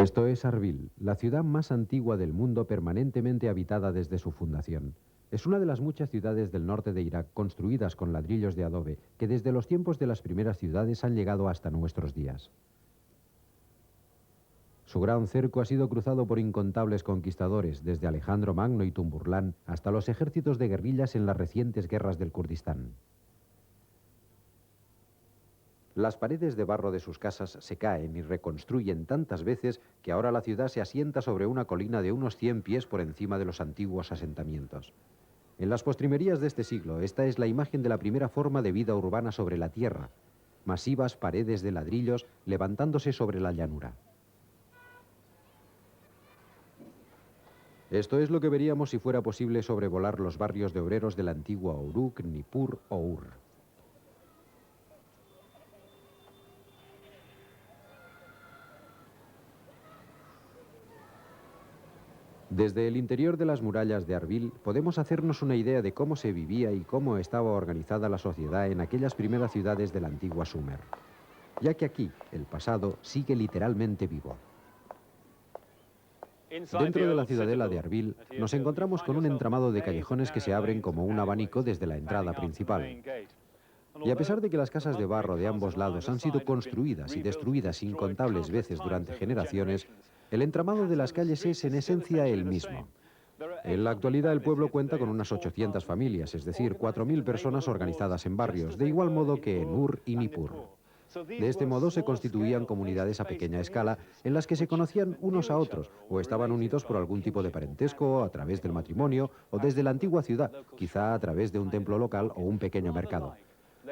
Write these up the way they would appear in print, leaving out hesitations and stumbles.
Esto es Arbil, la ciudad más antigua del mundo permanentemente habitada desde su fundación. Es una de las muchas ciudades del norte de Irak construidas con ladrillos de adobe que desde los tiempos de las primeras ciudades han llegado hasta nuestros días. Su gran cerco ha sido cruzado por incontables conquistadores, desde Alejandro Magno y Tumburlán hasta los ejércitos de guerrillas en las recientes guerras del Kurdistán. Las paredes de barro de sus casas se caen y reconstruyen tantas veces que ahora la ciudad se asienta sobre una colina de unos 100 pies por encima de los antiguos asentamientos. En las postrimerías de este siglo, esta es la imagen de la primera forma de vida urbana sobre la tierra, masivas paredes de ladrillos levantándose sobre la llanura. Esto es lo que veríamos si fuera posible sobrevolar los barrios de obreros de la antigua Uruk, Nippur o Ur. Desde el interior de las murallas de Arbil podemos hacernos una idea de cómo se vivía y cómo estaba organizada la sociedad en aquellas primeras ciudades de la antigua Sumer, ya que aquí el pasado sigue literalmente vivo. Dentro de la ciudadela de Arbil nos encontramos con un entramado de callejones que se abren como un abanico desde la entrada principal. Y a pesar de que las casas de barro de ambos lados han sido construidas y destruidas incontables veces durante generaciones, el entramado de las calles es en esencia el mismo. En la actualidad el pueblo cuenta con unas 800 familias, es decir, 4.000 personas organizadas en barrios, de igual modo que en Ur y Nippur. De este modo se constituían comunidades a pequeña escala en las que se conocían unos a otros o estaban unidos por algún tipo de parentesco, a través del matrimonio o desde la antigua ciudad, quizá a través de un templo local o un pequeño mercado.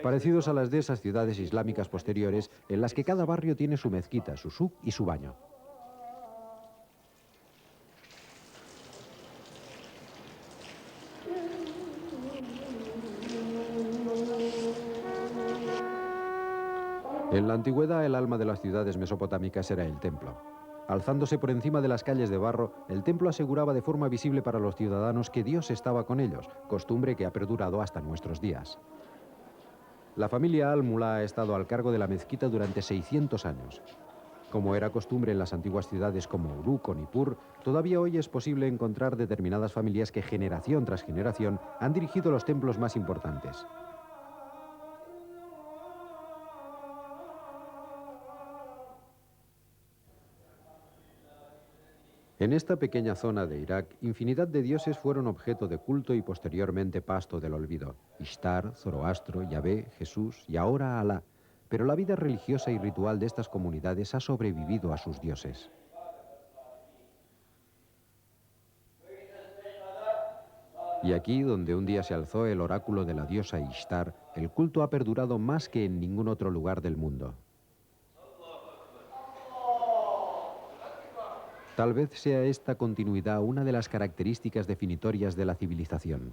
Parecidos a las de esas ciudades islámicas posteriores en las que cada barrio tiene su mezquita, su suk y su baño. En la antigüedad, el alma de las ciudades mesopotámicas era el templo. Alzándose por encima de las calles de barro, el templo aseguraba de forma visible para los ciudadanos que Dios estaba con ellos, costumbre que ha perdurado hasta nuestros días. La familia Al-Mullah ha estado al cargo de la mezquita durante 600 años. Como era costumbre en las antiguas ciudades como Uruk o Nippur, todavía hoy es posible encontrar determinadas familias que generación tras generación han dirigido los templos más importantes. En esta pequeña zona de Irak, infinidad de dioses fueron objeto de culto y posteriormente pasto del olvido. Ishtar, Zoroastro, Yahvé, Jesús y ahora Alá. Pero la vida religiosa y ritual de estas comunidades ha sobrevivido a sus dioses. Y aquí, donde un día se alzó el oráculo de la diosa Ishtar, el culto ha perdurado más que en ningún otro lugar del mundo. Tal vez sea esta continuidad una de las características definitorias de la civilización.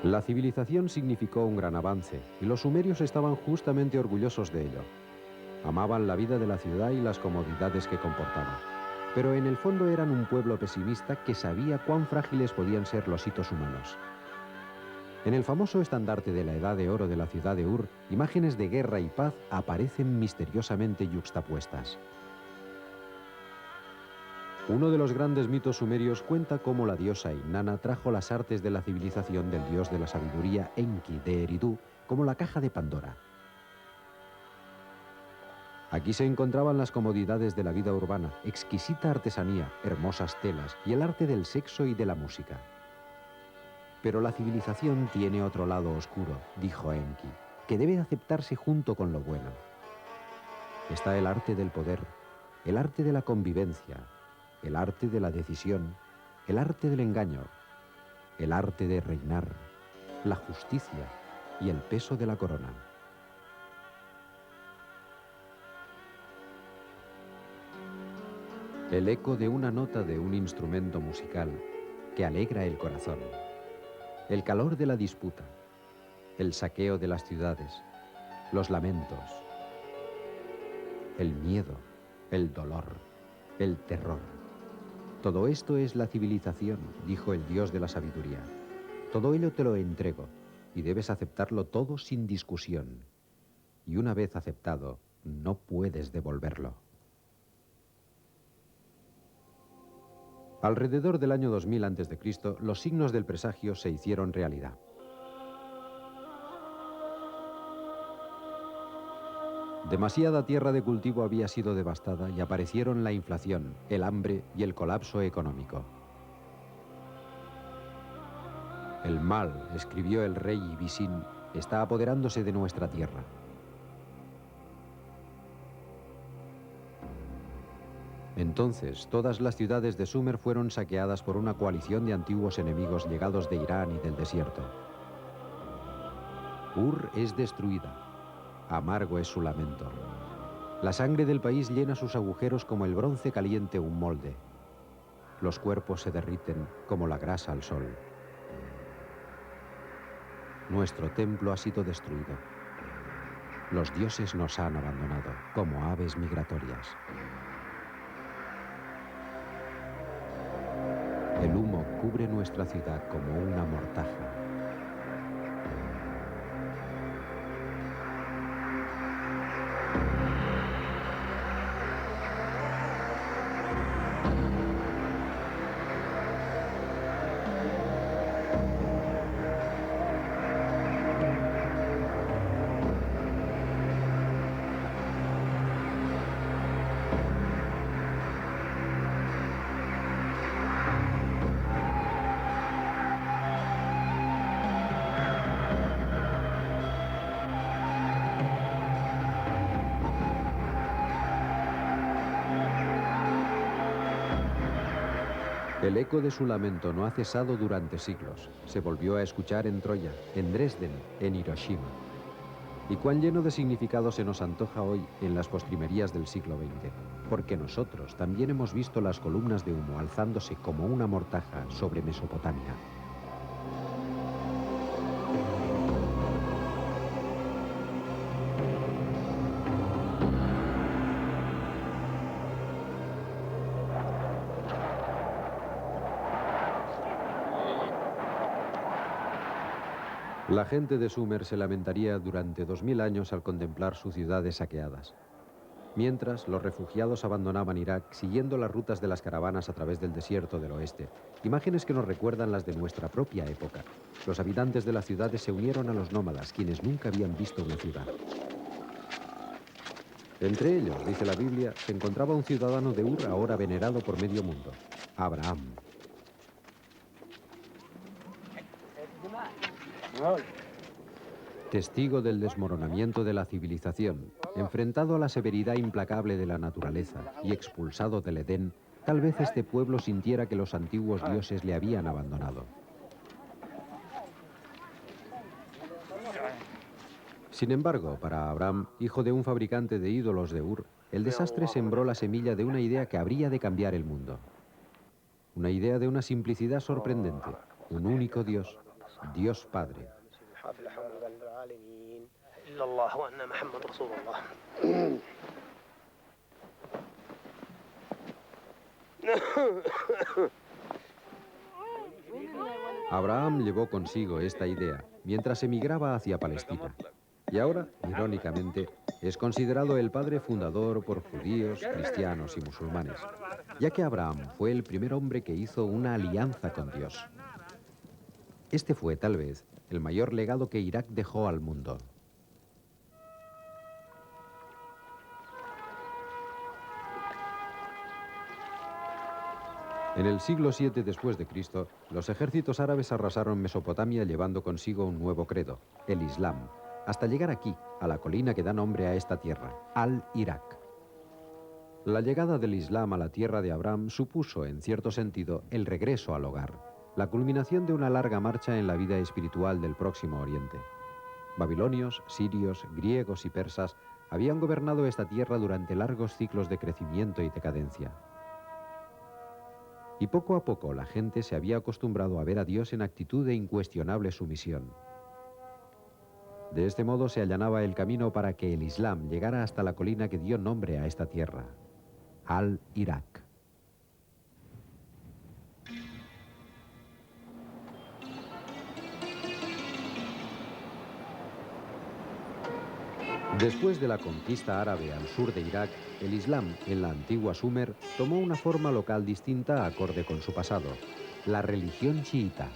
La civilización significó un gran avance, y los sumerios estaban justamente orgullosos de ello. Amaban la vida de la ciudad y las comodidades que comportaba. Pero en el fondo eran un pueblo pesimista que sabía cuán frágiles podían ser los hitos humanos. En el famoso estandarte de la Edad de Oro de la ciudad de Ur, imágenes de guerra y paz aparecen misteriosamente yuxtapuestas. Uno de los grandes mitos sumerios cuenta cómo la diosa Inanna trajo las artes de la civilización del dios de la sabiduría Enki de Eridu, como la caja de Pandora. Aquí se encontraban las comodidades de la vida urbana, exquisita artesanía, hermosas telas y el arte del sexo y de la música. Pero la civilización tiene otro lado oscuro, dijo Enki, que debe aceptarse junto con lo bueno. Está el arte del poder, el arte de la convivencia, el arte de la decisión, el arte del engaño, el arte de reinar, la justicia y el peso de la corona. El eco de una nota de un instrumento musical que alegra el corazón. El calor de la disputa, el saqueo de las ciudades, los lamentos, el miedo, el dolor, el terror. Todo esto es la civilización, dijo el dios de la sabiduría. Todo ello te lo entrego y debes aceptarlo todo sin discusión. Y una vez aceptado, no puedes devolverlo. Alrededor del año 2000 a.C., los signos del presagio se hicieron realidad. Demasiada tierra de cultivo había sido devastada y aparecieron la inflación, el hambre y el colapso económico. El mal, escribió el rey Ibisín, está apoderándose de nuestra tierra. Entonces, todas las ciudades de Sumer fueron saqueadas por una coalición de antiguos enemigos llegados de Irán y del desierto. Ur es destruida. Amargo es su lamento. La sangre del país llena sus agujeros como el bronce caliente un molde. Los cuerpos se derriten como la grasa al sol. Nuestro templo ha sido destruido. Los dioses nos han abandonado, como aves migratorias. El humo cubre nuestra ciudad como una mortaja. El eco de su lamento no ha cesado durante siglos. Se volvió a escuchar en Troya, en Dresden, en Hiroshima. Y cuán lleno de significado se nos antoja hoy en las postrimerías del siglo XX, porque nosotros también hemos visto las columnas de humo alzándose como una mortaja sobre Mesopotamia. La gente de Sumer se lamentaría durante 2000 años al contemplar sus ciudades saqueadas. Mientras, los refugiados abandonaban Irak siguiendo las rutas de las caravanas a través del desierto del oeste. Imágenes que nos recuerdan las de nuestra propia época. Los habitantes de las ciudades se unieron a los nómadas, quienes nunca habían visto una ciudad. Entre ellos, dice la Biblia, se encontraba un ciudadano de Ur ahora venerado por medio mundo, Abraham. Testigo del desmoronamiento de la civilización, enfrentado a la severidad implacable de la naturaleza y expulsado del Edén, tal vez este pueblo sintiera que los antiguos dioses le habían abandonado. Sin embargo, para Abraham, hijo de un fabricante de ídolos de Ur, el desastre sembró la semilla de una idea que habría de cambiar el mundo. Una idea de una simplicidad sorprendente, un único Dios, Dios Padre. Abraham llevó consigo esta idea mientras emigraba hacia Palestina. Y ahora, irónicamente, es considerado el padre fundador por judíos, cristianos y musulmanes, ya que Abraham fue el primer hombre que hizo una alianza con Dios. Este fue, tal vez, el mayor legado que Irak dejó al mundo. En el siglo VII después de Cristo, los ejércitos árabes arrasaron Mesopotamia llevando consigo un nuevo credo, el Islam, hasta llegar aquí, a la colina que da nombre a esta tierra, Al-Irak. La llegada del Islam a la tierra de Abraham supuso, en cierto sentido, el regreso al hogar, la culminación de una larga marcha en la vida espiritual del Próximo Oriente. Babilonios, sirios, griegos y persas habían gobernado esta tierra durante largos ciclos de crecimiento y decadencia. Y poco a poco la gente se había acostumbrado a ver a Dios en actitud de incuestionable sumisión. De este modo se allanaba el camino para que el Islam llegara hasta la colina que dio nombre a esta tierra, Al-Irak. Después de la conquista árabe al sur de Irak, el Islam en la antigua Sumer tomó una forma local distinta acorde con su pasado, la religión chiita.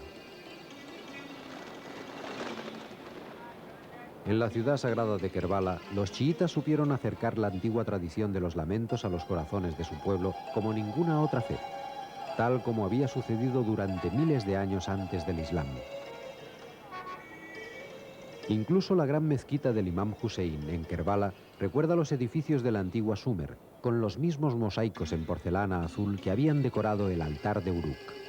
En la ciudad sagrada de Kerbala, los chiitas supieron acercar la antigua tradición de los lamentos a los corazones de su pueblo como ninguna otra fe, tal como había sucedido durante miles de años antes del Islam. Incluso la gran mezquita del Imam Hussein en Kerbala recuerda los edificios de la antigua Sumer, con los mismos mosaicos en porcelana azul que habían decorado el altar de Uruk.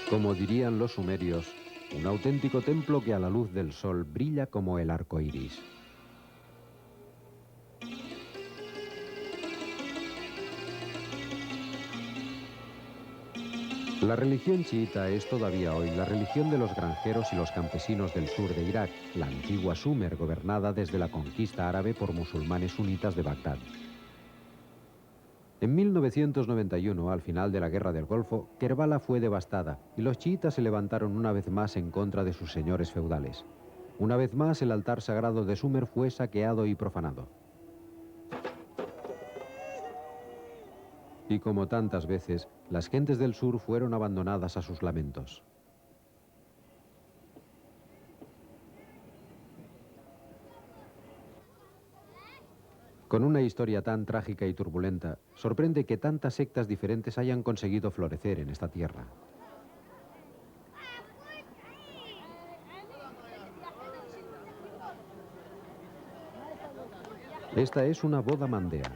Como dirían los sumerios, un auténtico templo que a la luz del sol brilla como el arco iris. La religión chiita es todavía hoy la religión de los granjeros y los campesinos del sur de Irak, la antigua Sumer gobernada desde la conquista árabe por musulmanes sunitas de Bagdad. En 1991, al final de la Guerra del Golfo, Kerbala fue devastada y los chiitas se levantaron una vez más en contra de sus señores feudales. Una vez más, el altar sagrado de Sumer fue saqueado y profanado. Y como tantas veces, las gentes del sur fueron abandonadas a sus lamentos. Con una historia tan trágica y turbulenta, sorprende que tantas sectas diferentes hayan conseguido florecer en esta tierra. Esta es una boda mandea.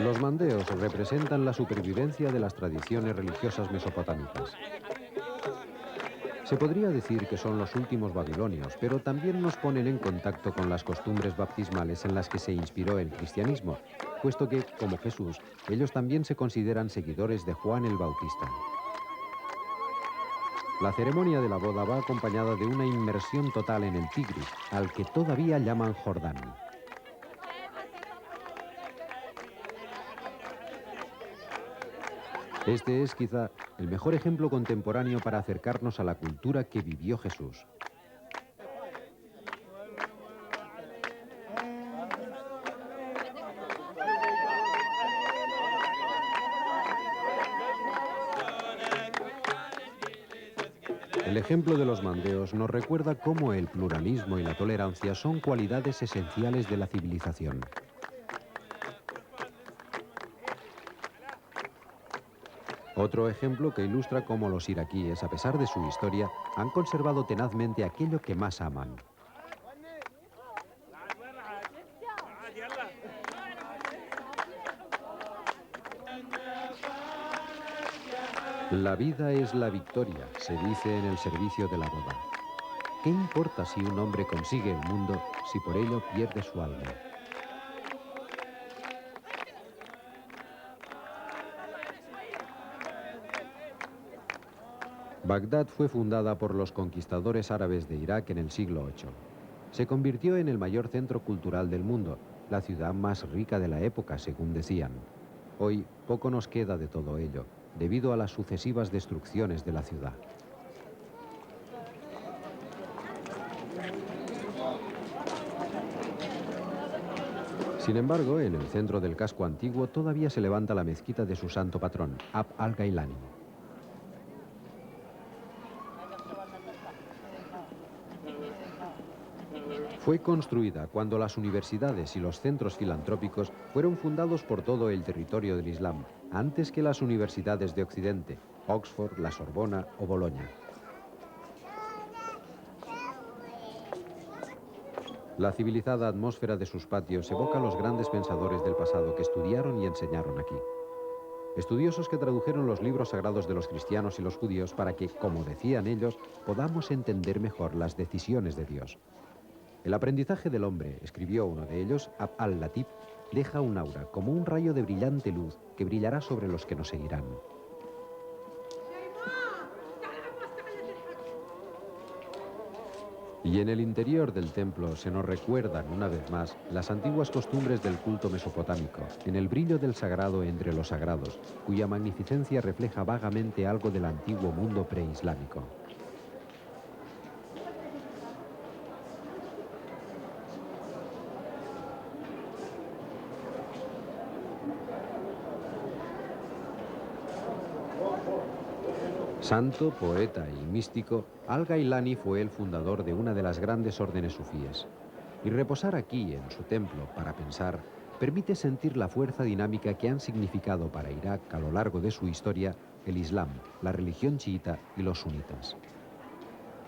Los mandeos representan la supervivencia de las tradiciones religiosas mesopotámicas. Se podría decir que son los últimos babilonios, pero también nos ponen en contacto con las costumbres baptismales en las que se inspiró el cristianismo, puesto que, como Jesús, ellos también se consideran seguidores de Juan el Bautista. La ceremonia de la boda va acompañada de una inmersión total en el Tigris, al que todavía llaman Jordán. Este es quizá el mejor ejemplo contemporáneo para acercarnos a la cultura que vivió Jesús. El ejemplo de los mandeos nos recuerda cómo el pluralismo y la tolerancia son cualidades esenciales de la civilización. Otro ejemplo que ilustra cómo los iraquíes, a pesar de su historia, han conservado tenazmente aquello que más aman. La vida es la victoria, se dice en el servicio de la boda. ¿Qué importa si un hombre consigue el mundo si por ello pierde su alma? Bagdad fue fundada por los conquistadores árabes de Irak en el siglo VIII. Se convirtió en el mayor centro cultural del mundo, la ciudad más rica de la época, según decían. Hoy poco nos queda de todo ello, debido a las sucesivas destrucciones de la ciudad. Sin embargo, en el centro del casco antiguo todavía se levanta la mezquita de su santo patrón, Abd al-Gailani. Fue construida cuando las universidades y los centros filantrópicos fueron fundados por todo el territorio del Islam, antes que las universidades de Occidente, Oxford, la Sorbona o Bolonia. La civilizada atmósfera de sus patios evoca a los grandes pensadores del pasado que estudiaron y enseñaron aquí. Estudiosos que tradujeron los libros sagrados de los cristianos y los judíos para que, como decían ellos, podamos entender mejor las decisiones de Dios. El aprendizaje del hombre, escribió uno de ellos, Abd al-Latif, deja un aura, como un rayo de brillante luz que brillará sobre los que nos seguirán. Y en el interior del templo se nos recuerdan, una vez más, las antiguas costumbres del culto mesopotámico, en el brillo del sagrado entre los sagrados, cuya magnificencia refleja vagamente algo del antiguo mundo preislámico. Santo, poeta y místico, Al-Gailani fue el fundador de una de las grandes órdenes sufíes. Y reposar aquí, en su templo, para pensar, permite sentir la fuerza dinámica que han significado para Irak a lo largo de su historia el Islam, la religión chiita y los sunitas.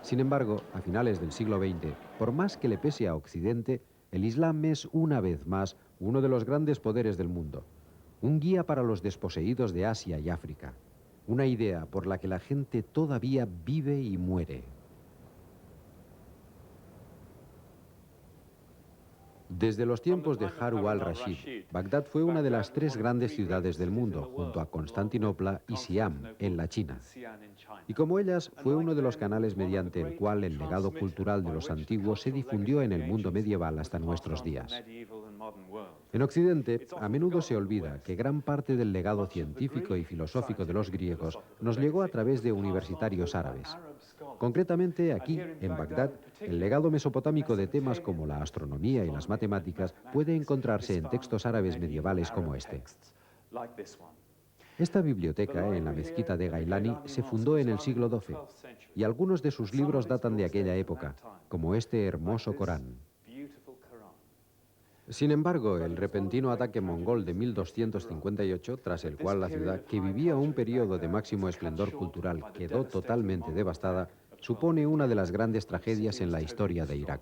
Sin embargo, a finales del siglo XX, por más que le pese a Occidente, el Islam es una vez más uno de los grandes poderes del mundo, un guía para los desposeídos de Asia y África, una idea por la que la gente todavía vive y muere. Desde los tiempos de Harun al-Rashid, Bagdad fue una de las tres grandes ciudades del mundo, junto a Constantinopla y Siam, en la China. Y como ellas, fue uno de los canales mediante el cual el legado cultural de los antiguos se difundió en el mundo medieval hasta nuestros días. En Occidente, a menudo se olvida que gran parte del legado científico y filosófico de los griegos nos llegó a través de universitarios árabes. Concretamente, aquí, en Bagdad, el legado mesopotámico de temas como la astronomía y las matemáticas puede encontrarse en textos árabes medievales como este. Esta biblioteca, en la mezquita de Gailani, se fundó en el siglo XII, y algunos de sus libros datan de aquella época, como este hermoso Corán. Sin embargo, el repentino ataque mongol de 1258, tras el cual la ciudad, que vivía un periodo de máximo esplendor cultural, quedó totalmente devastada, supone una de las grandes tragedias en la historia de Irak.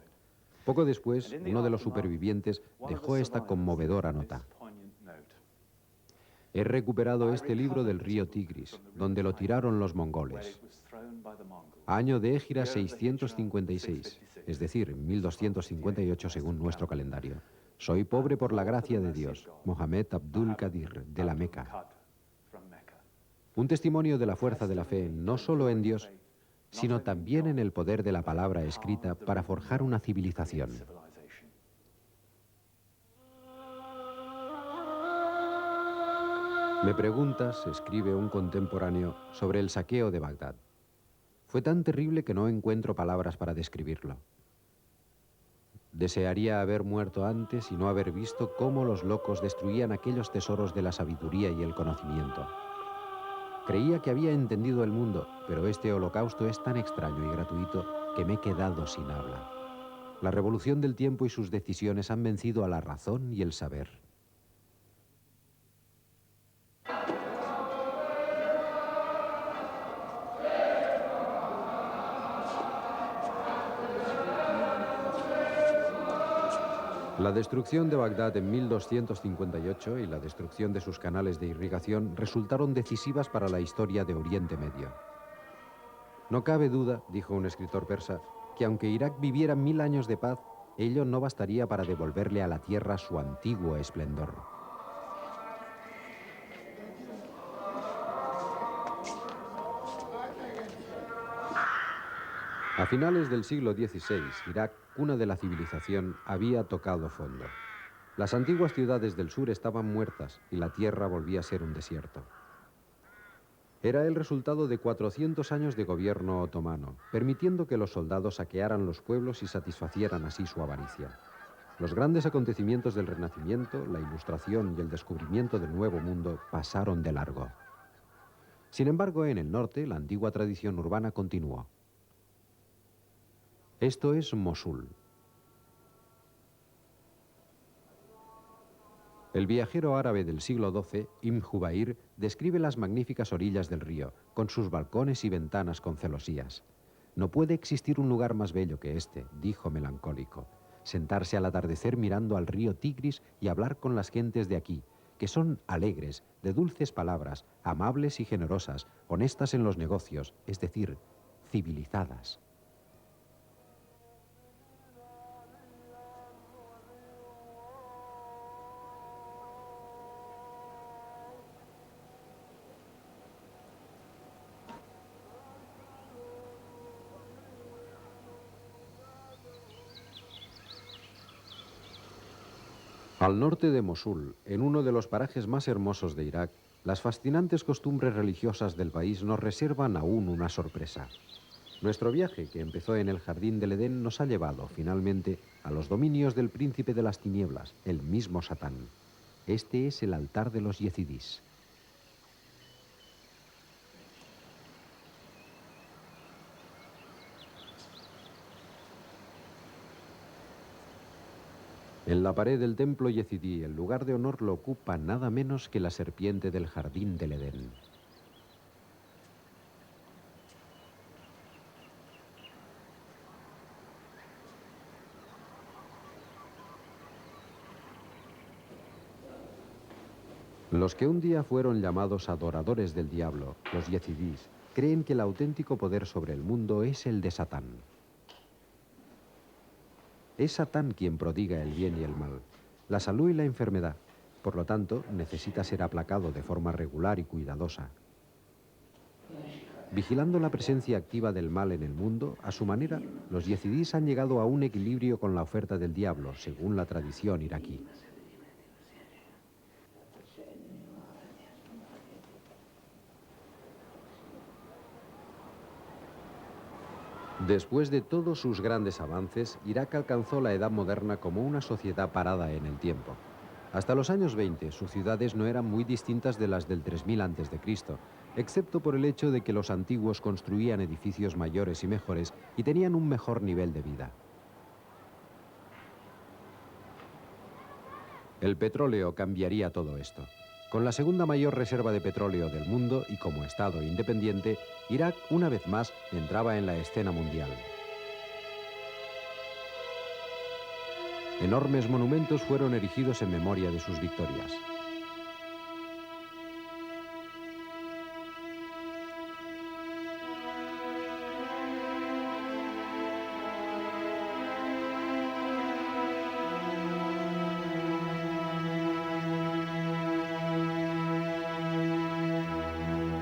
Poco después, uno de los supervivientes dejó esta conmovedora nota. He recuperado este libro del río Tigris, donde lo tiraron los mongoles. Año de Égira 656, es decir, 1258 según nuestro calendario. Soy pobre por la gracia de Dios. Mohamed Abdul Qadir, de la Meca. Un testimonio de la fuerza de la fe no solo en Dios, sino también en el poder de la palabra escrita para forjar una civilización. Me preguntas, escribe un contemporáneo, sobre el saqueo de Bagdad. Fue tan terrible que no encuentro palabras para describirlo. Desearía haber muerto antes y no haber visto cómo los locos destruían aquellos tesoros de la sabiduría y el conocimiento. Creía que había entendido el mundo, pero este holocausto es tan extraño y gratuito que me he quedado sin habla. La revolución del tiempo y sus decisiones han vencido a la razón y el saber. La destrucción de Bagdad en 1258 y la destrucción de sus canales de irrigación resultaron decisivas para la historia de Oriente Medio. No cabe duda, dijo un escritor persa, que aunque Irak viviera 1000 años de paz, ello no bastaría para devolverle a la tierra su antiguo esplendor. A finales del siglo XVI, Irak, cuna de la civilización, había tocado fondo. Las antiguas ciudades del sur estaban muertas y la tierra volvía a ser un desierto. Era el resultado de 400 años de gobierno otomano, permitiendo que los soldados saquearan los pueblos y satisfacieran así su avaricia. Los grandes acontecimientos del Renacimiento, la Ilustración y el descubrimiento del Nuevo Mundo pasaron de largo. Sin embargo, en el norte, la antigua tradición urbana continuó. Esto es Mosul. El viajero árabe del siglo XII, Ibn Jubayr, describe las magníficas orillas del río, con sus balcones y ventanas con celosías. No puede existir un lugar más bello que este, dijo melancólico. Sentarse al atardecer mirando al río Tigris y hablar con las gentes de aquí, que son alegres, de dulces palabras, amables y generosas, honestas en los negocios, es decir, civilizadas. Al norte de Mosul, en uno de los parajes más hermosos de Irak, las fascinantes costumbres religiosas del país nos reservan aún una sorpresa. Nuestro viaje, que empezó en el Jardín del Edén, nos ha llevado, finalmente, a los dominios del príncipe de las tinieblas, el mismo Satán. Este es el altar de los yezidís. En la pared del templo yezidí, el lugar de honor lo ocupa nada menos que la serpiente del Jardín del Edén. Los que un día fueron llamados adoradores del diablo, los yezidís, creen que el auténtico poder sobre el mundo es el de Satán. Es Satán quien prodiga el bien y el mal, la salud y la enfermedad. Por lo tanto, necesita ser aplacado de forma regular y cuidadosa. Vigilando la presencia activa del mal en el mundo, a su manera, los yezidís han llegado a un equilibrio con la oferta del diablo, según la tradición iraquí. Después de todos sus grandes avances, Irak alcanzó la edad moderna como una sociedad parada en el tiempo. Hasta los años 20, sus ciudades no eran muy distintas de las del 3000 a.C., excepto por el hecho de que los antiguos construían edificios mayores y mejores y tenían un mejor nivel de vida. El petróleo cambiaría todo esto. Con la segunda mayor reserva de petróleo del mundo y como Estado independiente, Irak una vez más entraba en la escena mundial. Enormes monumentos fueron erigidos en memoria de sus victorias.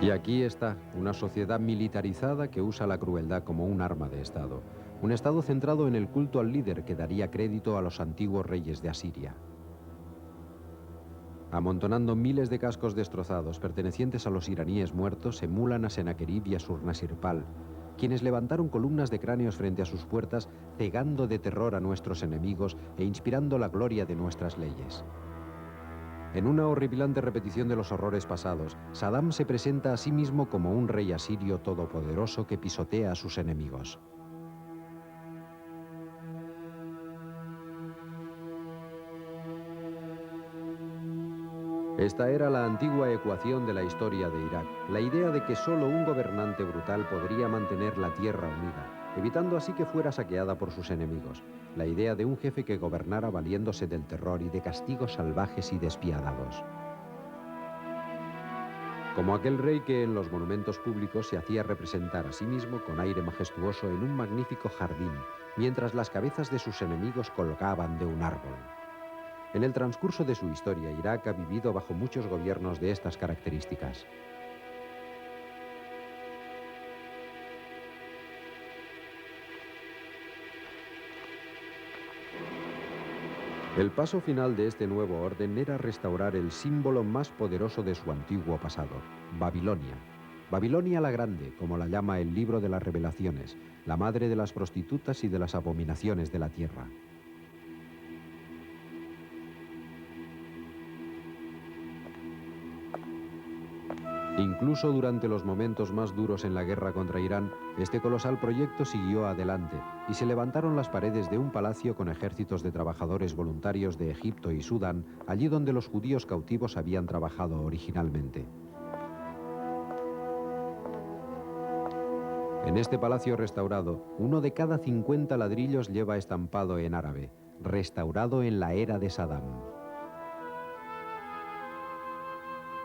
Y aquí está, una sociedad militarizada que usa la crueldad como un arma de Estado. Un Estado centrado en el culto al líder que daría crédito a los antiguos reyes de Asiria. Amontonando miles de cascos destrozados pertenecientes a los iraníes muertos, emulan a Sennacherib y a Surnasirpal, quienes levantaron columnas de cráneos frente a sus puertas, cegando de terror a nuestros enemigos e inspirando la gloria de nuestras leyes. En una horripilante repetición de los horrores pasados, Saddam se presenta a sí mismo como un rey asirio todopoderoso que pisotea a sus enemigos. Esta era la antigua ecuación de la historia de Irak, la idea de que solo un gobernante brutal podría mantener la tierra unida, evitando así que fuera saqueada por sus enemigos. La idea de un jefe que gobernara valiéndose del terror y de castigos salvajes y despiadados. Como aquel rey que en los monumentos públicos se hacía representar a sí mismo con aire majestuoso en un magnífico jardín, mientras las cabezas de sus enemigos colgaban de un árbol. En el transcurso de su historia, Irak ha vivido bajo muchos gobiernos de estas características. El paso final de este nuevo orden era restaurar el símbolo más poderoso de su antiguo pasado, Babilonia. Babilonia la Grande, como la llama el libro de las Revelaciones, la madre de las prostitutas y de las abominaciones de la tierra. Incluso durante los momentos más duros en la guerra contra Irán, este colosal proyecto siguió adelante y se levantaron las paredes de un palacio con ejércitos de trabajadores voluntarios de Egipto y Sudán, allí donde los judíos cautivos habían trabajado originalmente. En este palacio restaurado, 1 de cada 50 ladrillos lleva estampado en árabe, restaurado en la era de Saddam.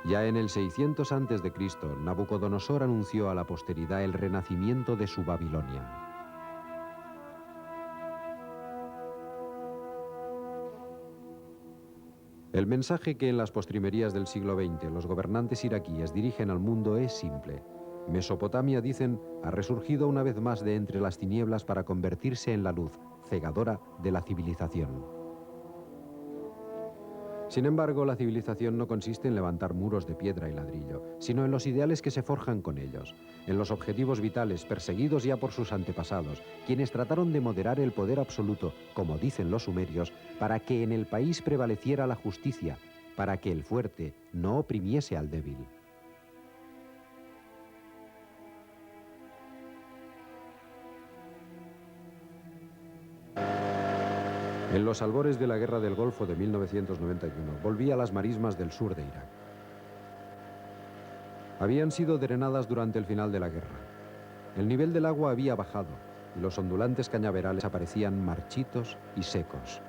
Ya en el 600 a.C., Nabucodonosor anunció a la posteridad el renacimiento de su Babilonia. El mensaje que en las postrimerías del siglo XX los gobernantes iraquíes dirigen al mundo es simple. Mesopotamia, dicen, ha resurgido una vez más de entre las tinieblas para convertirse en la luz cegadora de la civilización. Sin embargo, la civilización no consiste en levantar muros de piedra y ladrillo, sino en los ideales que se forjan con ellos, en los objetivos vitales perseguidos ya por sus antepasados, quienes trataron de moderar el poder absoluto, como dicen los sumerios, para que en el país prevaleciera la justicia, para que el fuerte no oprimiese al débil. En los albores de la Guerra del Golfo de 1991, volví a las marismas del sur de Irak. Habían sido drenadas durante el final de la guerra. El nivel del agua había bajado y los ondulantes cañaverales aparecían marchitos y secos.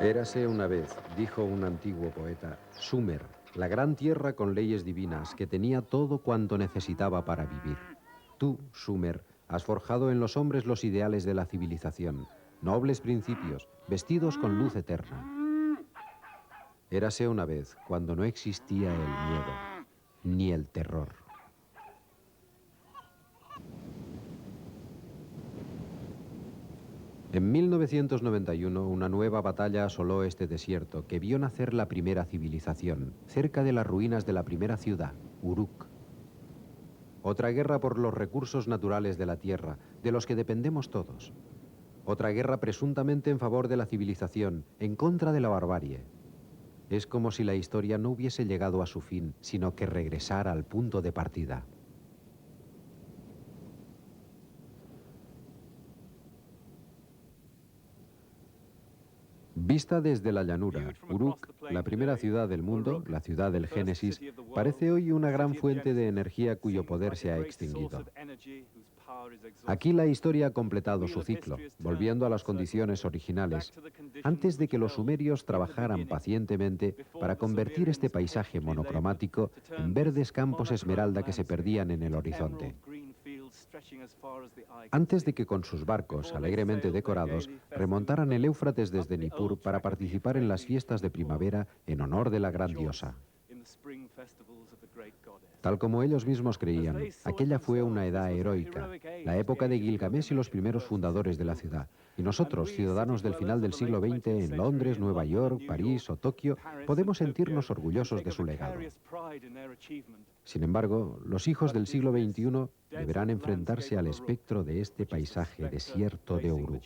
Érase una vez, dijo un antiguo poeta, Sumer, la gran tierra con leyes divinas que tenía todo cuanto necesitaba para vivir. Tú, Sumer, has forjado en los hombres los ideales de la civilización, nobles principios, vestidos con luz eterna. Érase una vez cuando no existía el miedo, ni el terror. En 1991, una nueva batalla asoló este desierto que vio nacer la primera civilización, cerca de las ruinas de la primera ciudad, Uruk. Otra guerra por los recursos naturales de la tierra, de los que dependemos todos. Otra guerra presuntamente en favor de la civilización, en contra de la barbarie. Es como si la historia no hubiese llegado a su fin, sino que regresara al punto de partida. Vista desde la llanura, Uruk, la primera ciudad del mundo, la ciudad del Génesis, parece hoy una gran fuente de energía cuyo poder se ha extinguido. Aquí la historia ha completado su ciclo, volviendo a las condiciones originales, antes de que los sumerios trabajaran pacientemente para convertir este paisaje monocromático en verdes campos esmeralda que se perdían en el horizonte. Antes de que con sus barcos, alegremente decorados, remontaran el Éufrates desde Nippur para participar en las fiestas de primavera en honor de la gran diosa. Tal como ellos mismos creían, aquella fue una edad heroica, la época de Gilgamesh y los primeros fundadores de la ciudad. Y nosotros, ciudadanos del final del siglo XX, en Londres, Nueva York, París o Tokio, podemos sentirnos orgullosos de su legado. Sin embargo, los hijos del siglo XXI deberán enfrentarse al espectro de este paisaje desierto de Uruk.